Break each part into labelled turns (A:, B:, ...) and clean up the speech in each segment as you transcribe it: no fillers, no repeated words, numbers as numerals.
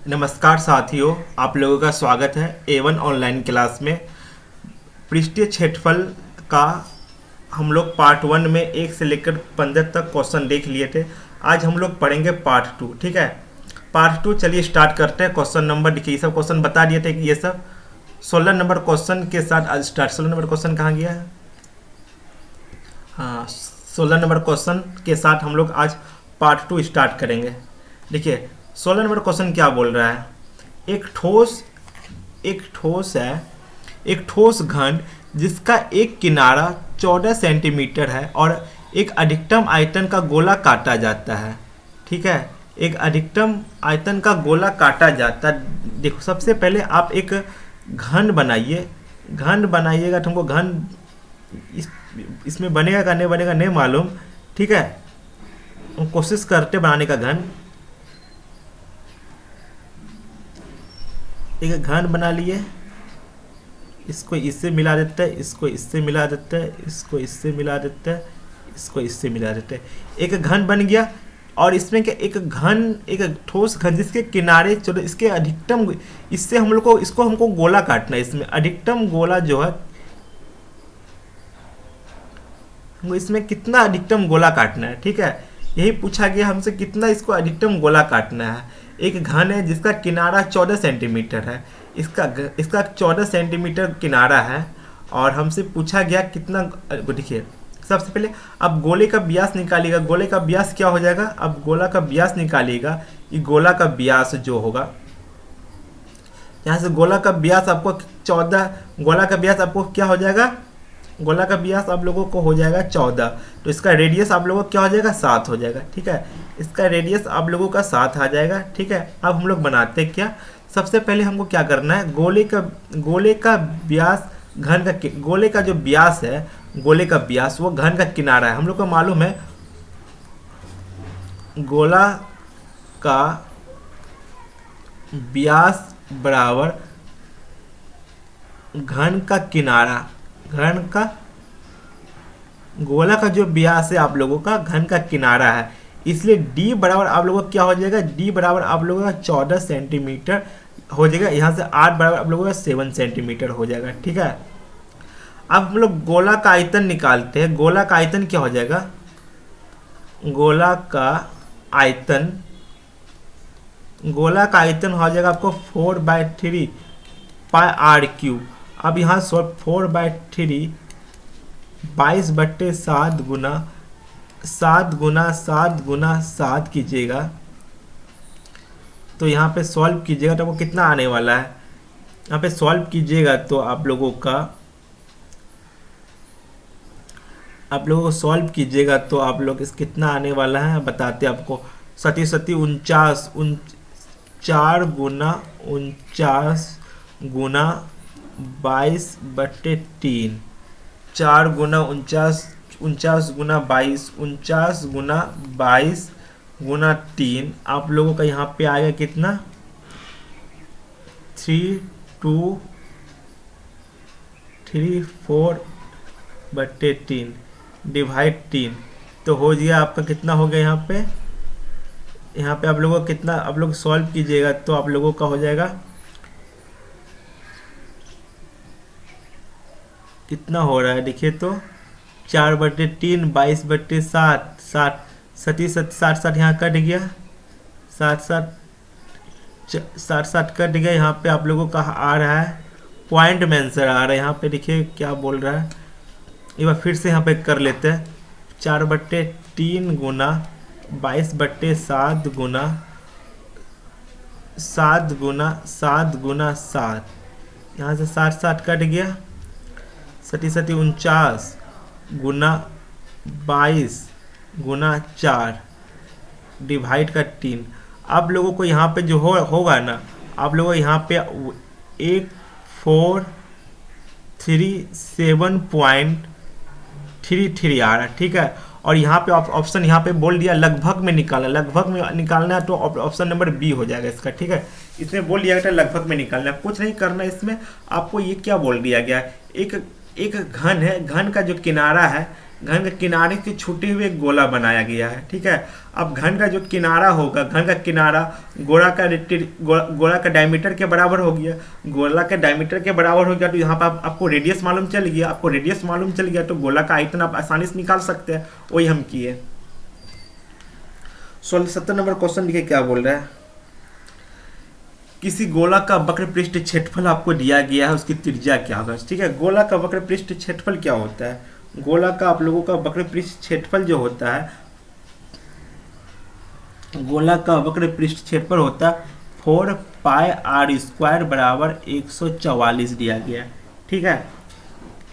A: नमस्कार साथियों, आप लोगों का स्वागत है A1 ऑनलाइन क्लास में। पृष्ठीय क्षेत्रफल का हम लोग पार्ट 1 में 1 से लेकर 15 तक क्वेश्चन देख लिए थे। आज हम लोग पढ़ेंगे पार्ट 2। ठीक है, पार्ट 2 चलिए स्टार्ट करते हैं। क्वेश्चन नंबर देखिए, ये सब क्वेश्चन बता दिए थे कि ये सब 16 नंबर क्वेश्चन के साथ आज स्टार्ट। 16 नंबर क्वेश्चन कहाँ गया है? हाँ, 16 नंबर क्वेश्चन के साथ हम लोग आज पार्ट 2 स्टार्ट करेंगे। देखिए 16 नंबर क्वेश्चन क्या बोल रहा है। एक ठोस है, एक ठोस घन जिसका एक किनारा 14 सेंटीमीटर है और एक अधिकतम आयतन का गोला काटा जाता है। ठीक है, एक अधिकतम आयतन का गोला काटा जाता है। देखो, सबसे पहले आप एक घन बनाइए। घन बनाइएगा, तुमको घन इसमें बनेगा का नहीं बनेगा नहीं मालूम। ठीक है, हम कोशिश करते बनाने का घन। एक घन बना लिए, इसको इससे मिला देते हैं, इसको इससे मिला देते हैं, इसको इससे मिला देते हैं, इसको इससे मिला देते हैं। एक घन बन गया। और इसमें क्या, एक ठोस घन जिसके किनारे, चलो इसके अधिकतम, इससे हम लोग को इसको हमको गोला काटना है। इसमें अधिकतम गोला जो है, हमको इसमें कितना अधिकतम गोला काटना है। ठीक है, यही पूछा गया हमसे, कितना इसको अधिकतम गोला काटना है। एक घन है जिसका किनारा 14 सेंटीमीटर है, इसका 14 सेंटीमीटर किनारा है और हमसे पूछा गया कितना। देखिए, सबसे पहले अब गोले का व्यास निकालिएगा। गोले का व्यास क्या हो जाएगा, अब गोला का व्यास निकालिएगा। ये गोला का व्यास जो होगा, यहाँ से गोला का व्यास आपको 14, गोला का व्यास आपको क्या हो जाएगा, गोला का व्यास आप लोगों को हो जाएगा 14। तो इसका रेडियस आप लोगों को क्या हो जाएगा, 7 हो जाएगा। ठीक है, इसका रेडियस आप लोगों का 7 आ जाएगा। ठीक है, अब हम लोग बनाते हैं क्या, सबसे पहले हमको क्या करना है, गोले का व्यास, घन का, गोले का जो व्यास है, गोले का व्यास वो घन का किनारा है। हम लोग को मालूम है गोला का व्यास बराबर घन का किनारा, घन का, गोला का जो व्यास है आप लोगों का घन का किनारा है, इसलिए d बराबर आप लोगों का क्या हो जाएगा, d बराबर आप लोगों का 14 सेंटीमीटर हो जाएगा। यहाँ से r बराबर आप लोगों का 7 सेंटीमीटर हो जाएगा। ठीक है, अब हम लोग गोला का आयतन निकालते हैं। गोला का आयतन क्या हो जाएगा, गोला का आयतन, गोला का आयतन हो जाएगा आपको 4/3 पाई r क्यूब। अब यहाँ 4/3 22/7 गुना 7 कीजिएगा, तो यहाँ पे सॉल्व कीजिएगा तो आपको कितना आने वाला है। यहाँ पे सॉल्व कीजिएगा तो आप लोगों को सॉल्व कीजिएगा तो आप लोग इस कितना आने वाला है बताते आपको। 49 4 गुना 49 गुना 22/3, 4 गुना 49 गुना 22, 49 गुना 22 गुना 3, आप लोगों का यहाँ पे आएगा कितना, 3234/3 डिवाइड 3, तो हो गया आपका कितना हो गया। यहाँ पे आप लोगों को कितना, आप लोग सॉल्व कीजिएगा तो आप लोगों का हो जाएगा कितना हो रहा है, देखिए तो 4/3 22/7, 60 यहाँ कट गया, 60 कट गया। यहाँ पे आप लोगों का आ रहा है पॉइंट में आंसर आ रहा है। यहाँ पे देखिए क्या बोल रहा है, एक बार फिर से यहाँ पे कर लेते हैं। 4/3 गुना 22/7 गुना 7 गुना 7 गुना 7, यहाँ से 60 कट गया, 49 गुना 22 गुना 4 डिवाइड का 3। आप लोगों को यहाँ पे जो होगा ना, आप लोगों को यहाँ पे 1437.33 आ रहा है। ठीक है, और यहाँ पे ऑप्शन यहाँ पे बोल दिया लगभग में निकालना, लगभग में निकालना है तो ऑप्शन नंबर बी हो जाएगा इसका। ठीक है, इसमें बोल दिया गया लगभग में निकालना, कुछ नहीं करना इसमें। आपको ये क्या बोल दिया गया, एक घन है, घन का जो किनारा है, घन के किनारे से छूटे हुए एक गोला बनाया गया है, ठीक है। अब घन का जो किनारा होगा, घन का किनारा गोला का डायमीटर के बराबर हो गया। गोला के डायमीटर के बराबर हो गया तो यहाँ पर आपको रेडियस मालूम चल गया। आपको रेडियस मालूम चल गया तो गोला का आयतन आप आसानी से निकाल सकते हैं। वही हम किए। 70 नंबर क्वेश्चन देखिए क्या बोल रहा है। किसी गोला का वक्र पृष्ठ क्षेत्रफल आपको दिया गया है, उसकी त्रिज्या क्या होगा, ठीक है। गोला का वक्र पृष्ठ क्षेत्रफल क्या होता है? गोला का आप लोगों का वक्र पृष्ठ क्षेत्रफल जो होता है, गोला का वक्र पृष्ठ क्षेत्रफल होता है 4 पाई आर स्क्वायर बराबर 144 दिया गया, ठीक है।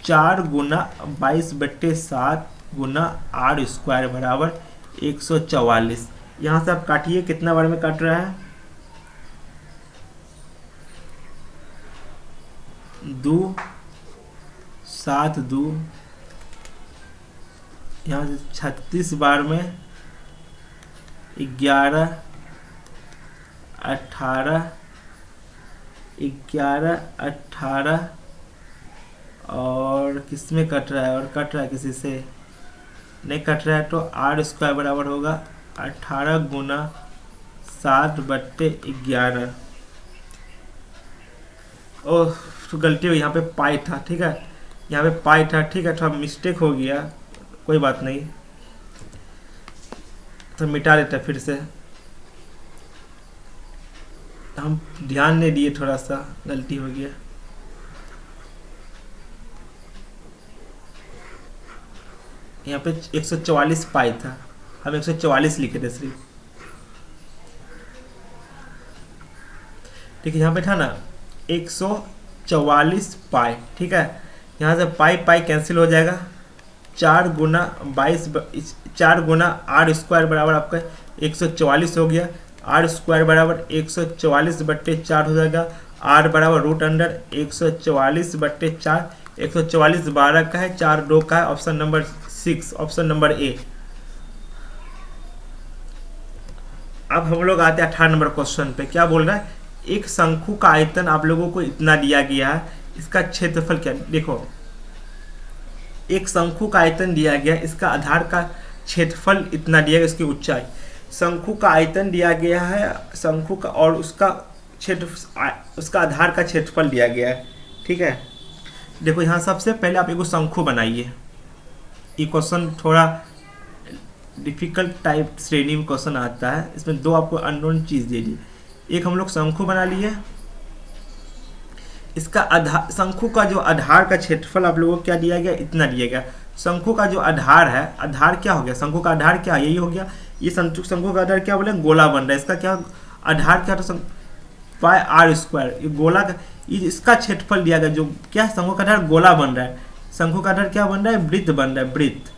A: 4 गुना 22/7 गुना आर स्क्वायर बराबर 144। यहाँ से आप काटिए, कितना बार में काट रहा है? 2 7 2, यहाँ से 36 बार में 11 18 11 18 और किस में कट रहा है? और कट रहा है किसी से नहीं कट रहा है तो आर स्क्वायर बराबर होगा 18 गुना 7/11। ओह तो गलती हुई, यहाँ पे पाई था, ठीक है। यहाँ पे पाई था, ठीक है, थोड़ा मिस्टेक हो गया, कोई बात नहीं, तो मिटा देते फिर से। हम ध्यान नहीं दिए, थोड़ा सा गलती हो गया। यहाँ पे 144 पाई था, हम 144 लिखे थे सिर्फ, ठीक है। यहाँ पे था ना 144 पाई, ठीक है। यहाँ से पाई पाई कैंसिल हो जाएगा। 4 गुना 22 4 गुना आर स्क्वायर बराबर आपका 144 हो गया। आर स्क्वायर बराबर 144/4 हो जाएगा। आर बराबर √144/4। 144 12 का है, 4 2 का है। Option number 6, option number A. अब हम लोग आते हैं 18 नंबर क्वेश्चन पे। क्या बोल रहा है? एक शंकु का आयतन आप लोगों को इतना दिया गया है, इसका क्षेत्रफल क्या? देखो, एक शंकु का आयतन दिया गया, इसका आधार का क्षेत्रफल इतना दिया गया, इसकी ऊंचाई। शंकु का आयतन दिया गया है, शंकु का, और उसका उसका आधार का क्षेत्रफल दिया गया है, ठीक है। देखो यहाँ सबसे पहले आप एक शंकु बनाइए। ये क्वेश्चन थोड़ा डिफिकल्ट टाइप श्रेणी में क्वेश्चन आता है। इसमें 2 आपको अननोन चीज़ दे दी। एक हम लोग शंकु बना लिए, इसका आधार, शंकु का जो आधार का क्षेत्रफल आप लोगों को क्या दिया गया? इतना दिया गया। शंकु का जो आधार है, आधार क्या हो गया? शंकु का आधार क्या? यही हो गया। ये शंकु का आधार क्या बोले? गोला बन रहा है। इसका क्या आधार क्या? तो पाई आर स्क्वायर। ये गोला का, इसका क्षेत्रफल दिया गया, जो क्या है? शंकु का आधार गोला बन रहा है। शंकु का आधार क्या बन रहा है? वृत्त बन रहा है, वृत्त।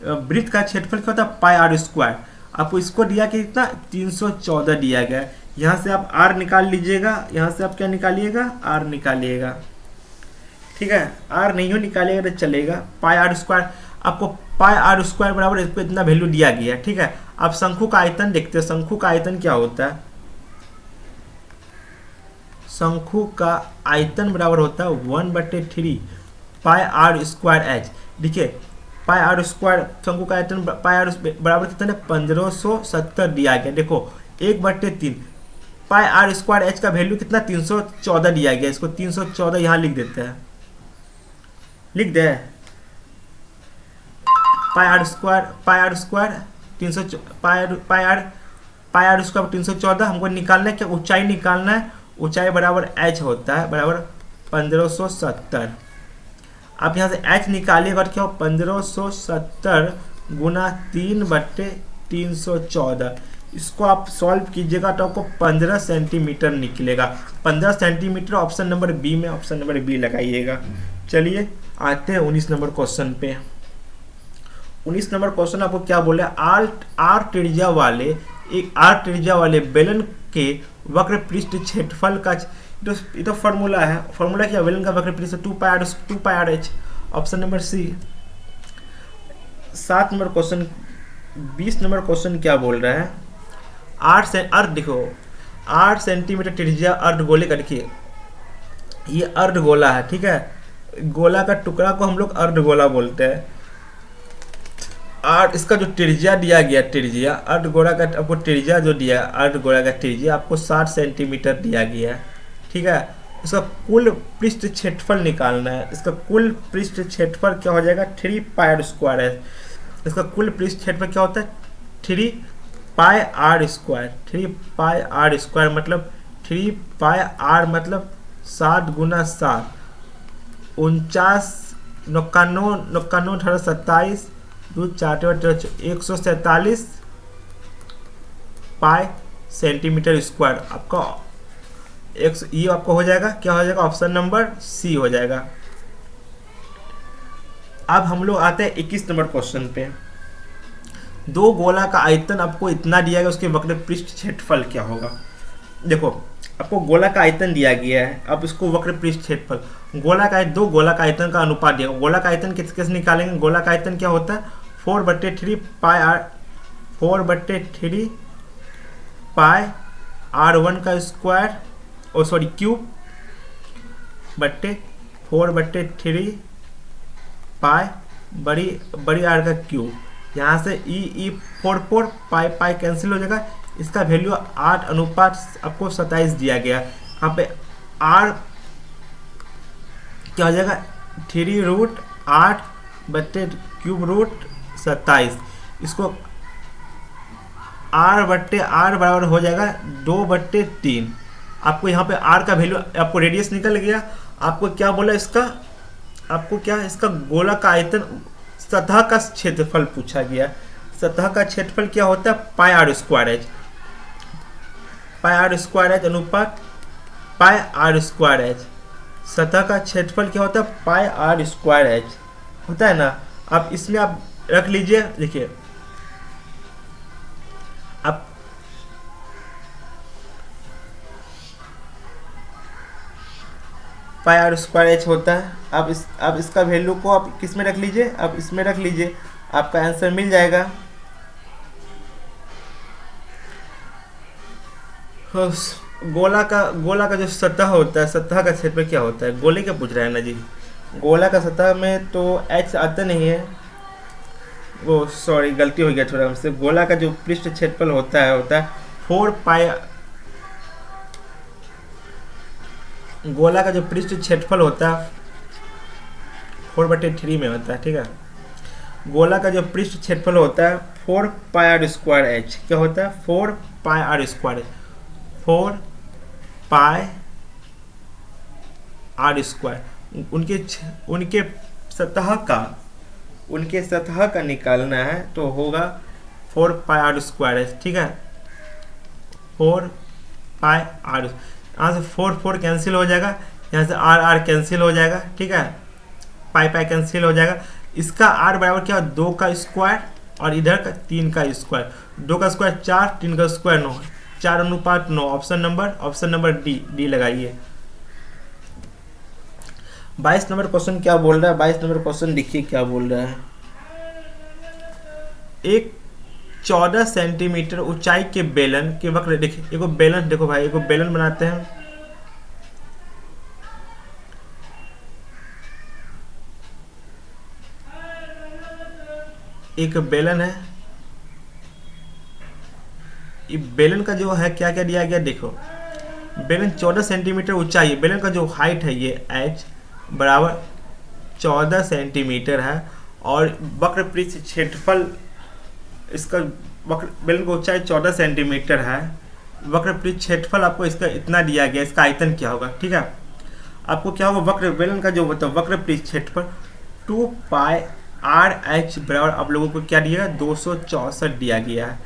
A: वृत्त का क्षेत्रफल क्या होता है? Pi r square. आपको इसको दिया कि इतना 314 दिया गया। यहाँ से आप r निकाल लीजिएगा, यहाँ से आप क्या निकालिएगा? r निकालिएगा, ठीक है। r नहीं हो निकालिएगा तो चलेगा। पाई आर स्क्वायर, आपको पाई आर स्क्वायर बराबर इसको इतना वैल्यू दिया गया, ठीक है। अब शंकु का आयतन देखते हैं। शंकु का आयतन क्या होता है? शंकु का आयतन बराबर होता है 1/3 पाई आर स्क्वायर एच। देखिए पाई आर स्क्वायर, शंकु का आयतन पाई आर बराबर कितना है? 1570 दिया गया। देखो 1/3 पाई आर स्क्वायर एच का वैल्यू कितना? 314 दिया गया। इसको 314 यहाँ लिख देते हैं, लिख दे। Pi r square 300 pi r square 314 हमको निकालना है। क्या ऊंचाई निकालना है? ऊंचाई बराबर एच होता है, बराबर 1570। आप यहाँ से एच निकालिएगा और क्या हो? 1570 गुना 3/314। इसको आप सॉल्व कीजिएगा तो आपको 15 सेंटीमीटर निकलेगा। 15 सेंटीमीटर ऑप्शन नंबर बी में, ऑप्शन नंबर बी लगाइएगा। चलिए आते हैं 19 नंबर क्वेश्चन पे। 19 नंबर क्वेश्चन आपको क्या बोले? आर त्रिज्या वाले बेलन के वक्र पृष्ठ क्षेत्रफल का, ये तो फॉर्मूला है। फॉर्मूला क्या? बेलन का वक्र पृष्ठ 2 pi r h, option number C. 7 number question, 20 number question क्या बोल रहा है? 8 देखो 8 सेंटीमीटर त्रिज्या अर्धगोले का, देखिए ये अर्धगोला है, ठीक है। गोला का टुकड़ा को हम लोग अर्धगोला बोलते हैं। और इसका जो त्रिज्या दिया गया, त्रिज्या अर्धगोला का आपको त्रिज्या जो दिया अर्धगोला का त्रिज्या आपको 60 सेंटीमीटर दिया गया है, ठीक है। इसका कुल पृष्ठ क्षेत्रफल निकालना है। इसका कुल पृष्ठ क्षेत्रफल क्या हो जाएगा, 3 पाई स्क्वायर है। इसका कुल पृष्ठ क्षेत्रफल क्या होता है, 3 pi r square. 3 pi r square मतलब 3 पाई आर मतलब 7 गुना 7, 49 91 91 18 27 2 4 147 पाई सेंटीमीटर स्क्वायर आपका ये आपको हो जाएगा, क्या हो जाएगा, ऑप्शन नंबर सी हो जाएगा। अब हम लोग आते हैं 21 नंबर क्वेश्चन पे। दो गोला का आयतन आपको इतना दिया गया, उसके वक्र पृष्ठ क्षेत्रफल क्या होगा। देखो आपको गोला का आयतन दिया गया है, अब इसको वक्र पृष्ठ क्षेत्रफल गोला का दो गोला का आयतन का अनुपात दिया। गोला का आयतन कैसे निकालेंगे, गोला का आयतन क्या होता है 4/3 पाई आर 4/3 पाई R1 का स्क्वायर क्यूब बट्टे 4/3 पाई बड़ी आर का क्यूब। यहाँ से ई 4 पाई पाई कैंसिल हो जाएगा। इसका वैल्यू 8 अनुपात आपको 27 दिया गया। यहाँ पे आर क्या हो जाएगा 3√8/³ 27। इसको r/r बराबर हो जाएगा 2/3। आपको यहाँ पे r का वैल्यू आपको रेडियस निकल गया। आपको क्या बोला इसका, आपको क्या इसका गोला का आयतन सतह का क्षेत्रफल पूछा गया। सतह का क्षेत्रफल क्या होता है pi r square h. Pi r square h अनुपात पाई आर स्क्वायर एच। सतह का क्षेत्रफल क्या होता है पाई आर स्क्वायर एच होता है ना। अब इसमें आप रख लीजिए, देखिए अब पाई आर स्क्वायर एच होता है। अब इसका वैल्यू को आप किस में रख लीजिए, अब इसमें रख लीजिए, आपका आंसर मिल जाएगा। गोला का जो सतह होता है, सतह का क्षेत्रफल क्या होता है, गोले क्या पूछ रहा है ना जी। गोला का सतह में तो एच आता नहीं है, वो सॉरी गलती हो गया थोड़ा हमसे। गोला का जो पृष्ठ क्षेत्रफल होता है 4 पाई। गोला का जो पृष्ठ क्षेत्रफल होता है 4/3 में होता है, ठीक है। गोला का जो पृष्ठ क्षेत्रफल होता है 4 पाई आर स्क्वायर एच। क्या होता है 4 pi r square 4 pi r square. उनके सतह का निकालना है तो होगा 4 पाई आर स्क्वायर एच, ठीक है। 4 पाई आर, यहाँ से 4 कैंसिल हो जाएगा, यहाँ से R कैंसिल हो जाएगा, ठीक है। पाई कैंसिल हो जाएगा। इसका R बराबर क्या 2 का स्क्वायर और इधर का 3 का स्क्वायर। 2 का स्क्वायर 4, 3 का स्क्वायर 9, 4:9। ऑप्शन नंबर डी लगाइए। 22 नंबर क्वेश्चन क्या बोल रहा है, 22 नंबर क्वेश्चन देखिए क्या बोल रहा है। एक 14 सेंटीमीटर ऊंचाई के बेलन के वक्र, देखिए एगो बेलन, देखो भाई एगो बेलन बनाते हैं। एक बेलन है, ये बेलन का जो है क्या क्या दिया गया, देखो बेलन 14 सेंटीमीटर ऊंचाई है। बेलन का जो हाइट है ये h बराबर 14 सेंटीमीटर है और वक्र पृष्ठ क्षेत्रफल इसका बेलन का ऊंचाई 14 सेंटीमीटर है। वक्र पृष्ठ क्षेत्रफल आपको इसका इतना दिया गया, इसका आयतन क्या होगा, ठीक है। आपको क्या होगा वक्र बेलन का जो होता है वक्र पृष्ठ क्षेत्रफल 2 पाई आर एच बराबर आप लोगों को क्या दिया गया 264 दिया गया है।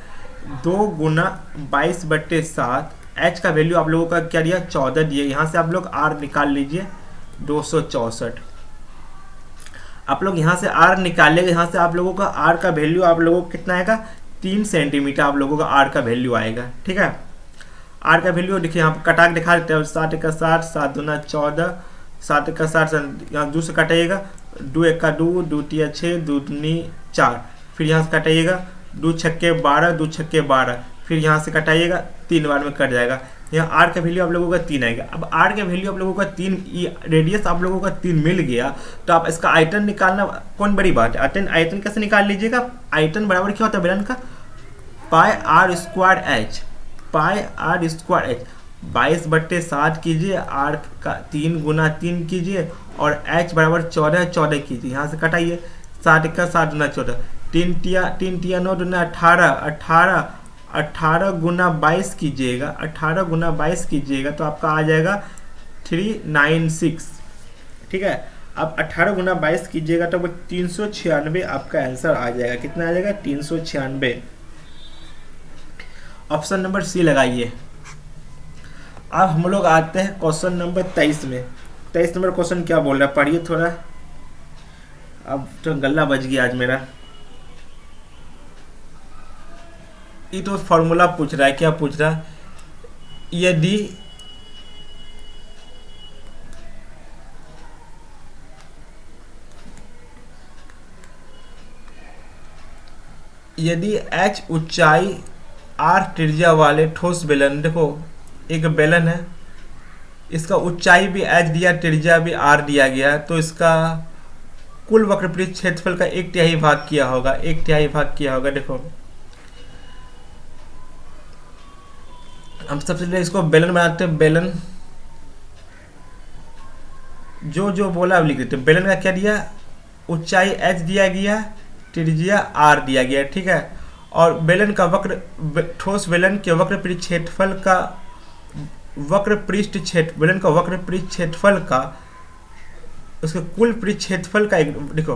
A: 2 गुना 22/7 एच का वैल्यू आप लोगों का क्या दिया 14 दिया। यहाँ से आप लोग आर निकाल लीजिए 264। आप लोग यहाँ से आर निकालेंगे, यहाँ से आप लोगों का आर का वैल्यू आप लोगों को कितना आएगा 3 सेंटीमीटर आप लोगों का आर का वैल्यू आएगा, ठीक है। आर का वैल्यू देखिए यहाँ पर कटा के दिखा देते हैं 7 × 60 7 दूना 14 7 × 60 यहाँ 2 से काटिएगा 2 × 1 2 2 × 3 6 2 दूनी 4 फिर यहाँ से काटिएगा 2 × 6 12 2 × 6 12 फिर यहाँ से कटाइएगा, 3 बार में कट जाएगा। यहाँ आर का वैल्यू आप लोगों का 3 आएगा। अब आर का वैल्यू आप लोगों का 3, रेडियस आप लोगों का 3 मिल गया, तो आप इसका आयतन निकालना कौन बड़ी बात है। आयतन कैसे निकाल लीजिएगा, आयतन बराबर क्या होता है बेलन का, pi r square h, pi r square h. 22/7 कीजिए, आर का 3 गुना 3 कीजिए, और एच बराबर 14 कीजिए। यहाँ से कटाइए, 7 का 7 गुना 14, 3 तिया 9 दुना 18, 18 गुना 22 कीजिएगा, 18 गुना 22 कीजिएगा तो आपका आ जाएगा 396। ठीक है, आप 18 गुना 22 कीजिएगा तो वो 396 आपका आंसर आ जाएगा। कितना आ जाएगा, 396। ऑप्शन नंबर सी लगाइए। अब हम लोग आते हैं क्वेश्चन नंबर 23 में। 23 नंबर क्वेश्चन क्या बोल रहा है, पढ़िए थोड़ा। अब तो गला बज गया आज मेरा। ये तो फॉर्मूला पूछ रहा है, क्या पूछ रहा है, यदि h ऊंचाई r त्रिज्या वाले ठोस बेलन, देखो एक बेलन है, इसका ऊंचाई भी h दिया, त्रिज्या भी r दिया गया है, तो इसका कुल वक्रपृष्ठ क्षेत्रफल का 1/3 भाग किया होगा, 1/3 भाग किया होगा। देखो हम सबसे पहले इसको बेलन बनाते हैं। बेलन जो बोला अब लिख देते हैं। बेलन का क्या दिया, ऊंचाई h दिया गया, त्रिज्या r दिया गया, ठीक है। और बेलन का ठोस बेलन के वक्रपृष्ठ क्षेत्रफल का बेलन का वक्रपृष्ठ क्षेत्रफल का, उसके कुल पृष्ठ क्षेत्रफल का देखो,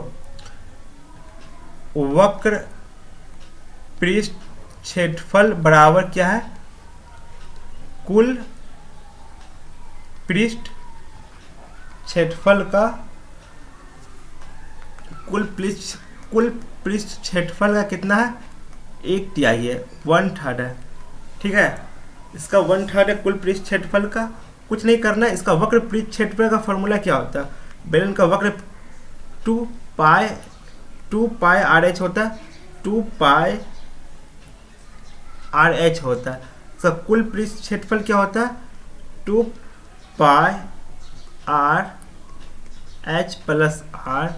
A: वक्र पृष्ठ क्षेत्रफल बराबर क्या है, कुल पृष्ठ क्षेत्रफल का, कुल पृष्ठ क्षेत्रफल का कितना है, 1/3 है, 1/3 है, ठीक है। इसका 1/3 है कुल पृष्ठ क्षेत्रफल का। कुछ नहीं करना है, इसका वक्र पृष्ठ क्षेत्रफल का फॉर्मूला क्या होता है, बेलन का वक्र 2 पाई आर एच होता है, 2 पाई आर एच होता है। इसका कुल पृष्ठ क्षेत्रफल क्या होता है, 2 pi r h plus are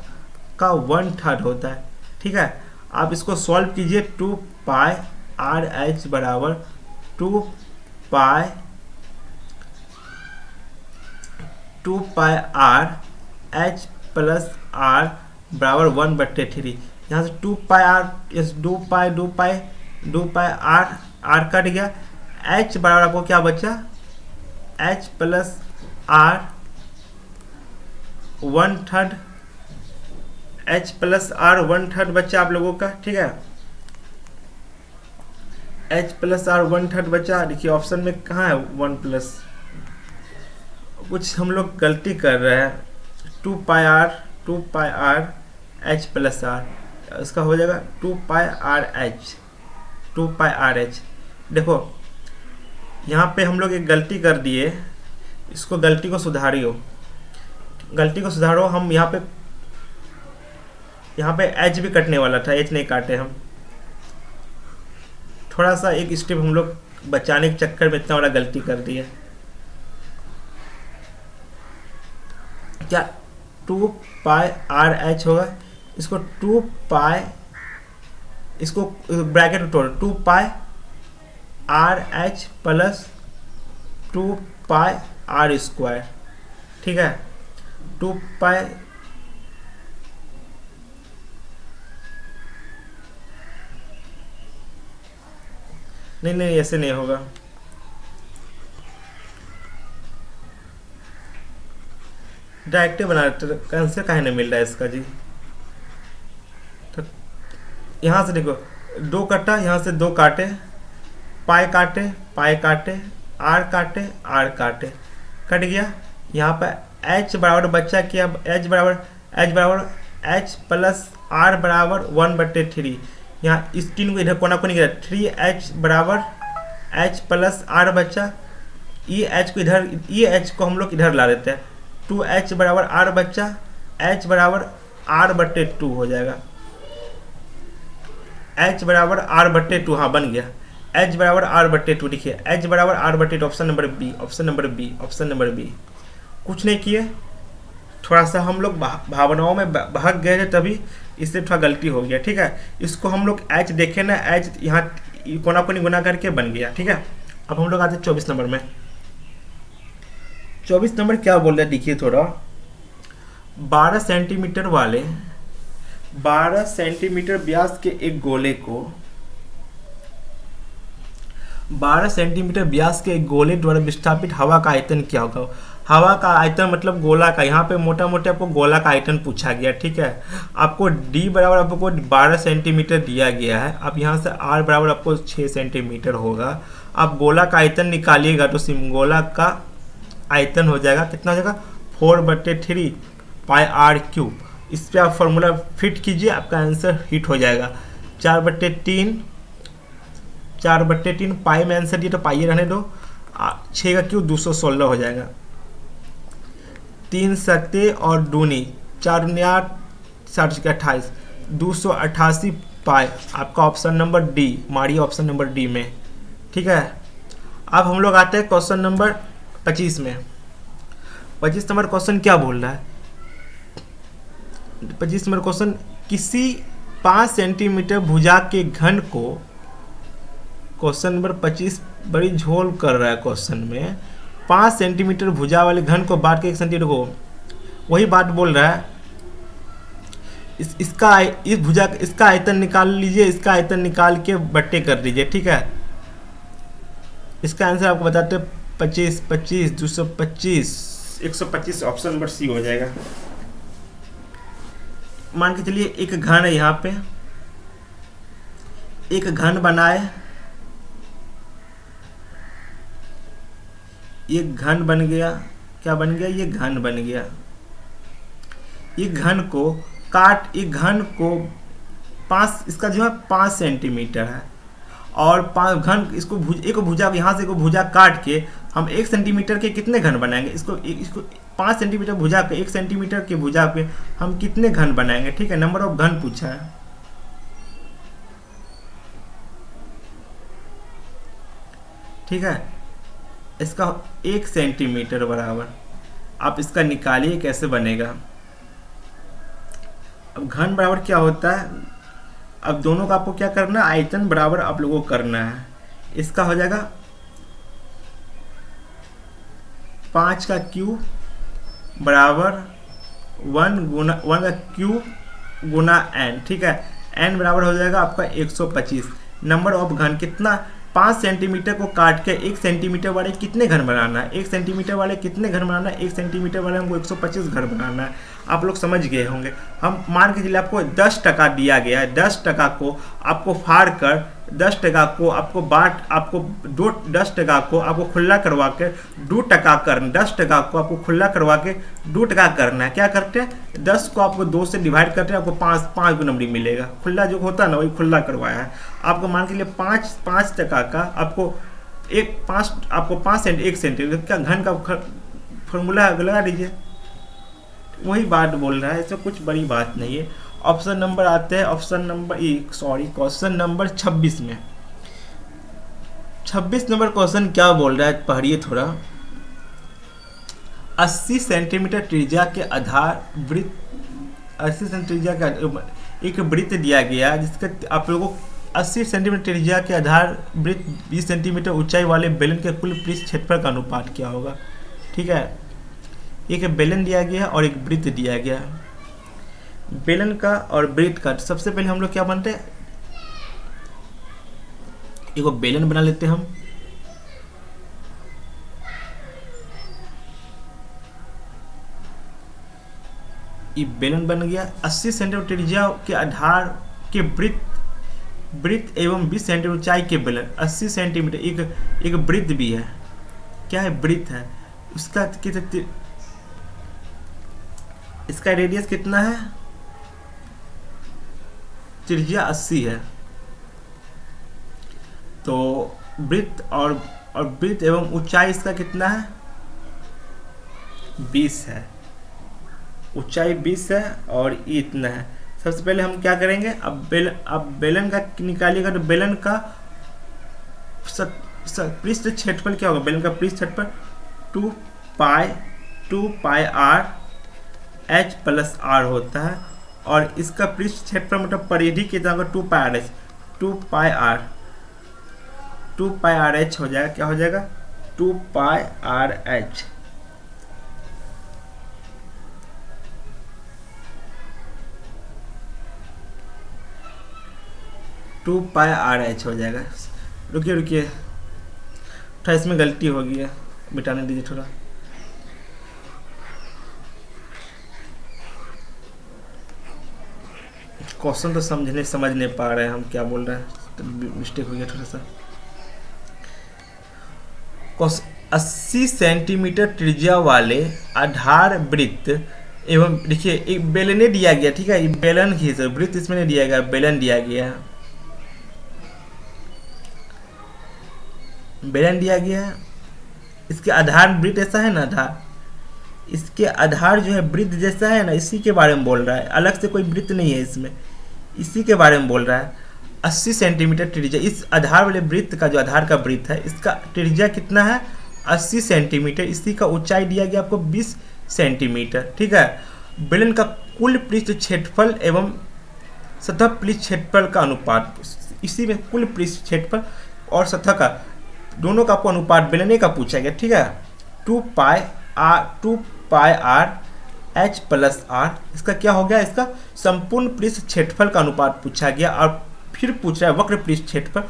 A: का 1/3 होता है, ठीक है। आप इसको सॉल्व कीजिए, 2 पाई आर एच बराबर 2 pi r h plus r बराबर 1/3। यहाँ से 2 पाई आर कट गया। एच बराबर आपको क्या बचा, h plus r 1/3, h plus r 1/3 बचा आप लोगों का, ठीक है। एच प्लस आर 1/3 बचा। देखिए ऑप्शन में कहाँ है 1+, कुछ हम लोग गलती कर रहे हैं। 2 pi r h plus are, इसका हो जाएगा 2 पाई आर एच। देखो यहाँ पे हम लोग एक गलती कर दिए, इसको गलती को सुधारो। हम यहाँ पे एच भी कटने वाला था, एच नहीं काटे हम। थोड़ा सा एक स्टेप हम लोग बचाने के चक्कर में इतना बड़ा गलती कर दिया। क्या 2 पाई आर एच होगा, इसको 2 पाई, इसको ब्रैकेट में तोड़, 2 pi r h plus 2 pi r square, ठीक है। 2 पाई नहीं ऐसे नहीं होगा, डायरेक्ट बना रहे, आंसर काहे नहीं मिल रहा है इसका जी। तो यहाँ से देखो 2 कटा, यहाँ से 2 काटे, पाई काटे, आर काटे, कट गया। यहाँ पर h बराबर बच्चा किया, h बराबर h प्लस r बराबर 1/3। यहाँ इस 3 को इधर कोना को नहीं गिरा, 3h बराबर h प्लस r बच्चा, h को हम लोग इधर ला देते हैं, 2h बराबर r बच्चा, h बराबर r/2 हो जाएगा, h बराबर r/2, हाँ बन गया। एच बराबर आर बट्टे टू, देखिए एच बराबर आर बट्टे two, option number b, option number b, option number b. कुछ नहीं किए, थोड़ा सा हम लोग भावनाओं में भाग गए थे, तभी इससे थोड़ा गलती हो गया, ठीक है। इसको हम लोग एच देखे ना, एच यहाँ कोना कोनी गुना करके बन गया, ठीक है। अब हम लोग आते हैं 24 नंबर में। 24 नंबर क्या बोल रहे हैं देखिए थोड़ा, 12 सेंटीमीटर वाले 12 सेंटीमीटर व्यास के एक गोले को 12 सेंटीमीटर व्यास के एक गोले द्वारा विस्थापित हवा का आयतन क्या होगा। हवा का आयतन मतलब गोला का, यहाँ पे मोटा मोटा आपको गोला का आयतन पूछा गया, ठीक है। आपको डी बराबर आपको 12 सेंटीमीटर दिया गया है। अब यहाँ से आर बराबर आपको 6 सेंटीमीटर होगा। आप गोला का आयतन निकालिएगा तो गोला का आयतन हो जाएगा, कितना हो जाएगा 4/3 पाई आर क्यूब। इस पर आप फॉर्मूला फिट कीजिए, आपका आंसर हिट हो जाएगा। 4/3 पाई में आंसर दिए तो पाई रहने दो, 6 का क्यूब 216 हो जाएगा। 3 सत्ते और दूनी 4 दूनी 8, 7 28, 288 पाई। आपका ऑप्शन नंबर डी मारिए, ऑप्शन नंबर डी में, ठीक है। अब हम लोग आते हैं क्वेश्चन नंबर 25 में। 25 नंबर क्वेश्चन क्या बोल रहा है, 25 नंबर क्वेश्चन, किसी 5 सेंटीमीटर भुजा के घन को, क्वेश्चन नंबर 25 बड़ी झोल कर रहा है क्वेश्चन में। 5 सेंटीमीटर भुजा वाले घन को बांट के 1 सेंटीमीटर को, वही बात बोल रहा है। इस भुजा इसका आयतन निकाल लीजिए, इसका आयतन निकाल के बट्टे कर दीजिए, ठीक है। इसका आंसर आपको बताते हैं 25, 25, 225, 125, ऑप्शन नंबर सी हो जाएगा। मान के चलिए एक घन है, यहाँ पे एक घन बनाए, ये घन बन गया, क्या बन गया, ये घन बन गया। ये घन को काट, ये घन को 5, इसका जो है 5 सेंटीमीटर है, और 5 घन इसको एक भुजा, यहाँ से को भुजा काट के हम 1 सेंटीमीटर के कितने घन बनाएंगे। इसको 5 सेंटीमीटर भुजा के 1 सेंटीमीटर के भुजा पे हम कितने घन बनाएंगे, ठीक है। नंबर ऑफ घन पूछा है, ठीक है। इसका 1 सेंटीमीटर बराबर, आप इसका निकालिए कैसे बनेगा। अब घन बराबर क्या होता है, अब दोनों का आपको क्या करना है, आयतन बराबर आप लोगों को करना है। इसका हो जाएगा 5 का क्यूब बराबर 1 का क्यूब गुना n, ठीक है। n बराबर हो जाएगा आपका 125। नंबर ऑफ घन कितना, 5 सेंटीमीटर को काट के 1 सेंटीमीटर वाले कितने घन बनाना है, 1 सेंटीमीटर वाले कितने घन बनाना है, 1 सेंटीमीटर वाले हमको 125 घन बनाना है। आप लोग समझ गए होंगे। हम मान के चलिए आपको 10% दिया गया है, 10% को आपको फाड़ कर 10% को आपको बांट, आपको 10% को आपको खुला करवा के 2% करना, 10% को आपको खुला करवा के 2% करना है। क्या करते हैं, 10 को आपको 2 से डिवाइड करते हैं, आपको 5 नंबर मिलेगा। खुला जो होता है ना, वही खुला करवाया है। आपको मान के लिए 5% का आपको 1 सेंटीमीटर का घन का फॉर्मूला लगा दीजिए, वही बात बोल रहा है, इसमें कुछ बड़ी बात नहीं है। ऑप्शन नंबर आते हैं, क्वेश्चन नंबर 26 में। 26 नंबर क्वेश्चन क्या बोल रहा है, पढ़िए थोड़ा। 80 सेंटीमीटर त्रिज्या के आधार वृत्त, 80 सेंटीमीटर त्रिज्या का एक वृत्त दिया गया, जिसका आप लोगों को 80 सेंटीमीटर त्रिज्या के आधार वृत्त 20 सेंटीमीटर ऊंचाई वाले बेलन के कुल पृष्ठ क्षेत्रफल का अनुपात क्या होगा, ठीक है। एक बेलन दिया गया और एक वृत्त दिया गया। बेलन का और वृत्त का सबसे पहले हम लोग क्या बनते हैं, एक बेलन बना लेते हैं हम। ये बेलन बन गया। 80 सेंटीमीटर त्रिज्या के आधार के वृत्त एवं 20 सेंटीमीटर ऊंचाई के बेलन। 80 सेंटीमीटर एक वृत्त भी है, क्या है, वृत्त है। उसका इसका रेडियस कितना है, त्रिज्या 80 है। तो वृत्त और वृत्त एवं ऊंचाई इसका कितना है, 20 है। ऊंचाई 20 है और ये इतना है। सबसे पहले हम क्या करेंगे, अब बेलन का निकालिएगा तो बेलन का पृष्ठ क्षेत्रफल क्या होगा, बेलन का पृष्ठ क्षेत्रफल 2 pi r h plus are होता है, और इसका पृष्ठ क्षेत्रफल मतलब परिधि कितना होगा 2 pi r h, 2 pi r h हो जाएगा, क्या हो जाएगा 2 pi r h. Two pi r h हो जाएगा। रुकिए रुकिए, थोड़ा इसमें गलती हो गई है, मिटाने दीजिए थोड़ा। क्वेश्चन तो समझ नहीं पा रहे हैं हम क्या बोल रहे हैं, तो मिस्टेक हो गया थोड़ा सा। 80 सेंटीमीटर त्रिज्या वाले आधार वृत्त एवं, देखिए एक बेलने दिया गया, ठीक है, बेलन खींच, वृत्त इसमें नहीं दिया गया, बेलन दिया गया है, बेलन दिया गया है। इसके आधार वृत्त ऐसा है ना, आधार, इसके आधार जो है वृत्त जैसा है ना, इसी के बारे में बोल रहा है, अलग से कोई वृत्त नहीं है इसमें, इसी के बारे में बोल रहा है। 80 सेंटीमीटर त्रिज्या, इस आधार वाले वृत्त का जो आधार का वृत्त है, इसका त्रिज्या कितना है 80 सेंटीमीटर, इसी का ऊंचाई दिया गया आपको 20 सेंटीमीटर, ठीक है। बेलन का कुल पृष्ठ क्षेत्रफल एवं सतह पृष्ठ क्षेत्रफल का अनुपात, इसी में कुल पृष्ठ क्षेत्रफल और सतह का दोनों का आपको अनुपात बेलने का पूछा गया, ठीक है। 2 pi r h plus are, इसका क्या हो गया, इसका संपूर्ण पृष्ठ क्षेत्रफल का अनुपात पूछा गया, और फिर पूछ रहा है वक्र पृष्ठ क्षेत्रफल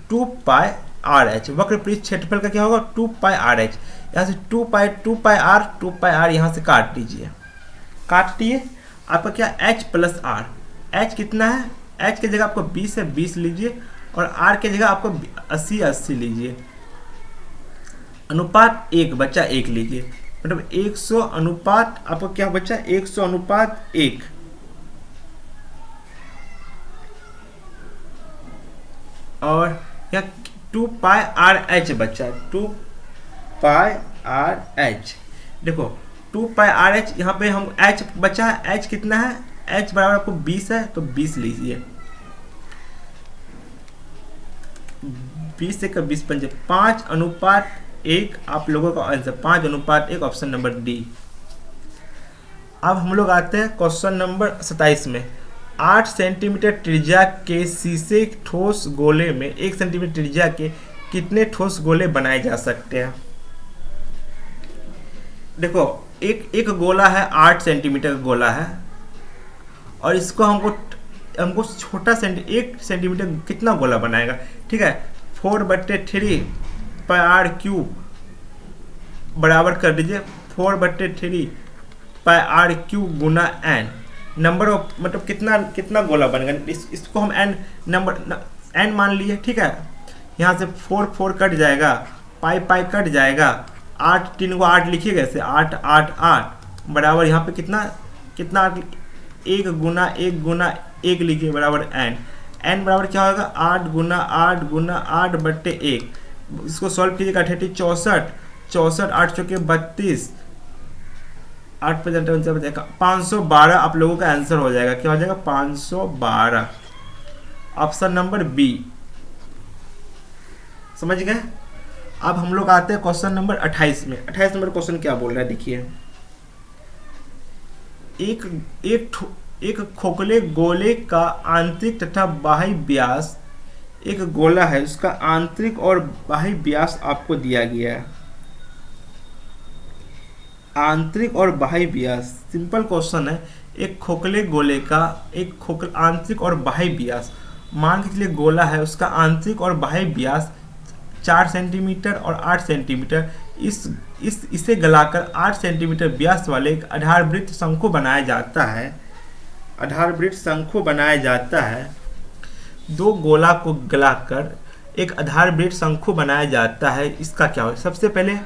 A: 2 पाई आर एच, वक्र पृष्ठ क्षेत्रफल का क्या होगा 2 पाई आर एच। यहाँ से 2 पाई आर यहाँ से काट दीजिए, काट दिए, आपका क्या एच प्लस आर, एच कितना है, एच की जगह आपको 20 है, 20 लीजिए, और आर की जगह आपको 80 लीजिए, अनुपात 1 बच्चा 1 लीजिए, मतलब 100 अनुपात आपको क्या बच्चा 100 अनुपात 1, और या 2 पाई आर एच बच्चा, 2 पाई आर एच, देखो 2 पाई आर एच, यहाँ पे हम एच बचा, एच कितना है, एच बराबर आपको 20 है, तो 20 लीजिए, 20 से 20 पंजे 5 अनुपात 1 आप लोगों का आंसर, 5 अनुपात 1, ऑप्शन नंबर डी। अब हम लोग आते हैं क्वेश्चन नंबर 27 में। 8 सेंटीमीटर त्रिज्या के शीशे ठोस गोले में 1 सेंटीमीटर त्रिज्या के कितने ठोस गोले बनाए जा सकते हैं। देखो एक गोला है, 8 सेंटीमीटर का गोला है, और इसको हमको छोटा 1 सेंटीमीटर कितना गोला बनाएगा, ठीक है, 4/3 पाई आर क्यूब बराबर कर दीजिए 4/3 पाई आर क्यूब गुना एन, नंबर ऑफ मतलब कितना गोला बनेगा, इसको हम एन नंबर एन मान लिए, ठीक है। यहाँ से 4 कट जाएगा, पाई कट जाएगा, 8 3 को 8 लिखिएगा ऐसे, 8 8 8 बराबर यहाँ पे कितना 1 गुना 1 लिखिए बराबर एन, एन बराबर क्या होगा 8 गुना 8/1, इसको सॉल्व कीजिएगा 64 8 चौके 32, 8 पे 512 आप लोगों का आंसर हो जाएगा, क्या हो जाएगा 512, ऑप्शन नंबर बी। समझ गए। अब हम लोग आते हैं क्वेश्चन नंबर 28 में। 28 नंबर क्वेश्चन क्या बोल रहा है, देखिए एक खोखले गोले का आंतरिक तथा बाह्य व्यास, एक गोला है उसका आंतरिक और बाह्य व्यास आपको दिया गया है, आंतरिक और बाह्य व्यास, सिंपल क्वेश्चन है। एक खोखले गोले का आंतरिक और बाह्य व्यास, मान के चलिए गोला है उसका आंतरिक और बाह्य व्यास 4 सेंटीमीटर और 8 सेंटीमीटर, इसे गलाकर 8 सेंटीमीटर व्यास वाले एक आधारवृत्त शंकु बनाया जाता है, आधारवृत्त शंकु बनाया जाता है। दो गोला को गलाकर एक आधारवृत्त शंकु बनाया जाता है, इसका क्या हो, सबसे पहले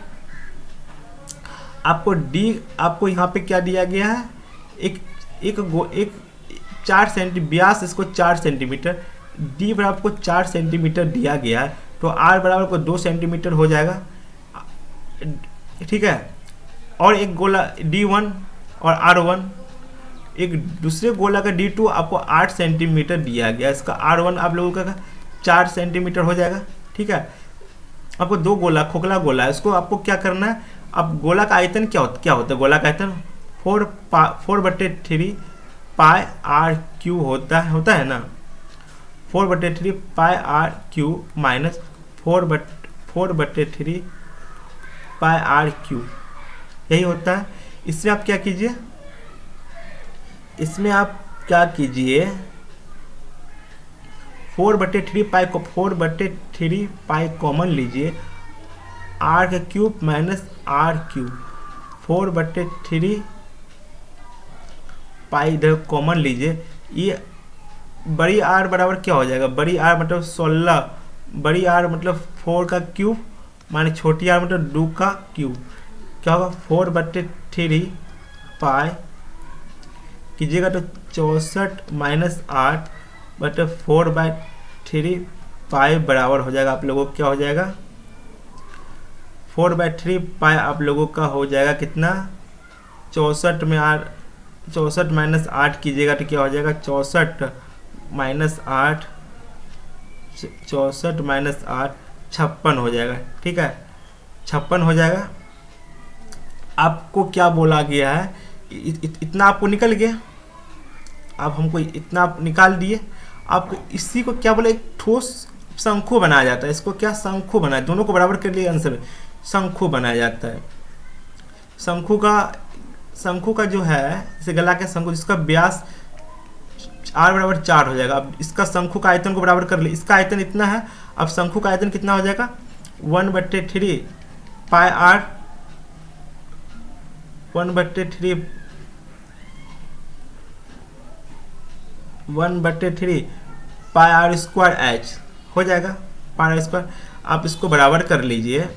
A: आपको यहाँ पे क्या दिया गया है, एक 4 सेंटीमीटर व्यास, इसको 4 सेंटीमीटर, डी बराबर आपको 4 सेंटीमीटर दिया गया है, तो आर बराबर को 2 सेंटीमीटर हो जाएगा, ठीक है। और एक गोला D1 और R1, एक दूसरे गोला का D2 आपको 8 सेंटीमीटर दिया गया, इसका R1 आप लोगों का 4 सेंटीमीटर हो जाएगा, ठीक है। आपको दो गोला खोखला गोला है, उसको आपको क्या करना है, अब गोला का आयतन क्या होता है, गोला का आयतन 4/3 पाई आर क्यू होता है ना, 4/3 pi r cube minus 4/3 pi r cube, यही होता है। इसमें आप क्या कीजिए, इसमें आप क्या कीजिए 4/3 पाई कॉमन लीजिए, आर का क्यूब माइनस आर क्यूब, 4/3 पाई इधर कॉमन लीजिए। ये बड़ी आर बराबर क्या हो जाएगा, बड़ी आर मतलब 16, बड़ी आर मतलब 4 का क्यूब माने छोटी आर मतलब 2 का क्यूब, क्या होगा 4/3 पाई कीजिएगा तो 64 माइनस 8 बटे 4/3 पाई बराबर हो जाएगा आप लोगों को क्या हो जाएगा, 4/3 पाई आप लोगों का हो जाएगा कितना, 64 में 64 माइनस 8 कीजिएगा तो क्या हो जाएगा 64 माइनस 8 56 हो जाएगा। ठीक है, 56 हो जाएगा। आपको क्या बोला गया है, इतना आपको निकल गया, आप हमको इतना आप निकाल दिए, आपको इसी को क्या बोले एक ठोस शंकु बनाया जाता है, इसको क्या शंकु बनाया, दोनों को बराबर कर लिए आंसर में शंकु बनाया जाता है। शंकु का जो है इसे गला के शंकु जिसका व्यास r/4 हो जाएगा। अब इसका शंकु का आयतन को बराबर कर ले, इसका आयतन इतना है, अब शंकु का आयतन कितना हो जाएगा 1/3 pi r 1/3 pi r square h हो जाएगा, पाई आर स्क्वायर। आप इसको बराबर कर लीजिए,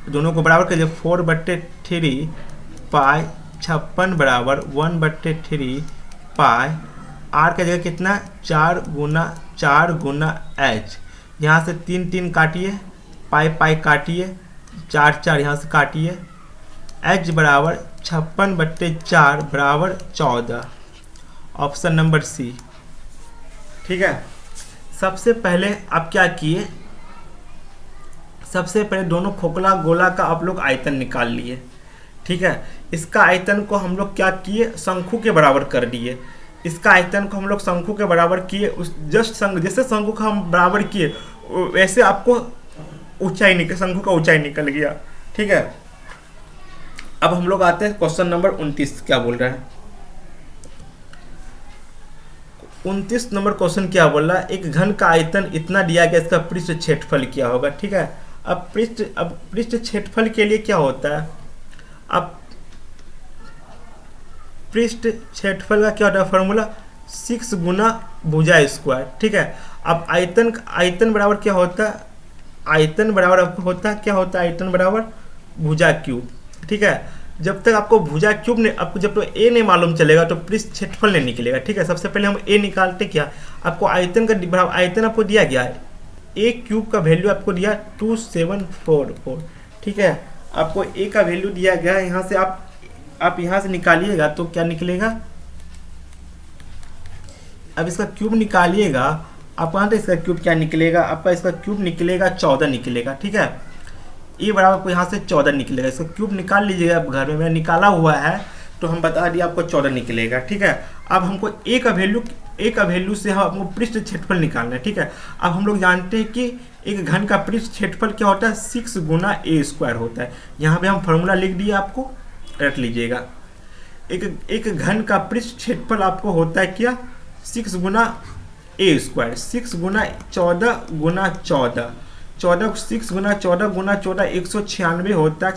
A: दोनों को बराबर कर लीजिए, 4/3 पाई 56 बराबर 1/3 पाई आर का जगह कितना 4 गुना एच, यहाँ से 3 काटिए, पाई काटिए, 4 यहाँ से काटिए, एच बराबर 56/4 बराबर 14, ऑप्शन नंबर सी। ठीक है, सबसे पहले आप क्या किए, सबसे पहले दोनों खोखला गोला का आप लोग आयतन निकाल लिए। ठीक है, इसका आयतन को हम लोग क्या किए शंकु के बराबर कर दिए, इसका आयतन को हम लोग शंकु के बराबर किए, उस जैसे शंकु का हम बराबर किए वैसे आपको ऊंचाई शंकु का ऊंचाई निकल गया। ठीक है, अब हम लोग आते हैं क्वेश्चन नंबर 29 क्या बोल रहा है। 29 नंबर क्वेश्चन क्या बोल रहा है, एक घन का आयतन इतना दिया गया, इसका पृष्ठ क्षेत्रफल क्या होगा। ठीक है, अब पृष्ठ क्षेत्रफल के लिए क्या होता है, अब पृष्ठ क्षेत्रफल का क्या होता है फॉर्मूला 6 गुना भुजा स्क्वायर। ठीक है, अब आयतन बराबर क्या होता है, आयतन बराबर आपको होता है क्या होता है, आयतन बराबर भुजा क्यूब। ठीक है, जब तक आपको भुजा क्यूब ने आपको जब तक ए नहीं मालूम चलेगा तो पृष्ठ क्षेत्रफल नहीं निकलेगा। ठीक है, सबसे पहले हम ए निकालते, क्या आपको आयतन का बराबर आयतन आपको दिया गया है, ए क्यूब का वैल्यू आपको दिया 2744। ठीक है, आपको ए का वैल्यू दिया गया है, यहाँ से आप यहाँ से निकालिएगा तो क्या निकलेगा, अब इसका क्यूब निकालिएगा, आप कहाँ इसका क्यूब क्या निकलेगा, आपका इसका क्यूब निकलेगा 14 निकलेगा। ठीक है, ए बराबर आपको यहाँ से 14 निकलेगा, इसका क्यूब निकाल लीजिएगा, आप घर में मैंने निकाला हुआ है तो हम बता दिए आपको 14 निकलेगा। ठीक है, अब हमको ए का वैल्यू से हम आपको पृष्ठ क्षेत्रफल निकालना है। ठीक है, अब हम लोग जानते हैं कि एक घन का पृष्ठ क्षेत्रफल क्या होता है 6 गुना ए स्क्वायर होता है, यहाँ पे हम फॉर्मूला लिख दिए, आपको रट लीजिएगा। एक घन का पृष्ठ क्षेत्रफल आपको होता है क्या 6 गुना ए स्क्वायर, 6 गुना 14 गुना 14, 6 गुना 14 196 होता है,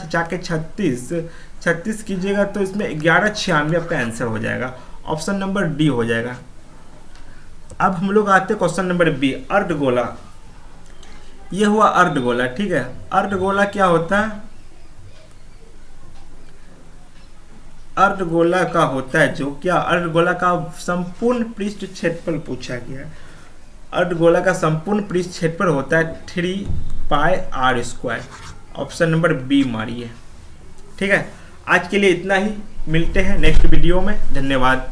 A: 36 कीजिएगा तो इसमें 1196 आपका आंसर हो जाएगा, ऑप्शन नंबर डी हो जाएगा। अब हम लोग आते हैं क्वेश्चन नंबर बी, अर्धगोला। यह हुआ अर्धगोला। ठीक है, अर्धगोला क्या होता है, अर्धगोला का होता है जो क्या, अर्धगोला का संपूर्ण पृष्ठ क्षेत्रफल पूछा गया है, अर्धगोला का संपूर्ण पृष्ठ क्षेत्रफल होता है 3 pi r square, option number B मारिए। ठीक है, आज के लिए इतना ही, मिलते हैं नेक्स्ट वीडियो में, धन्यवाद।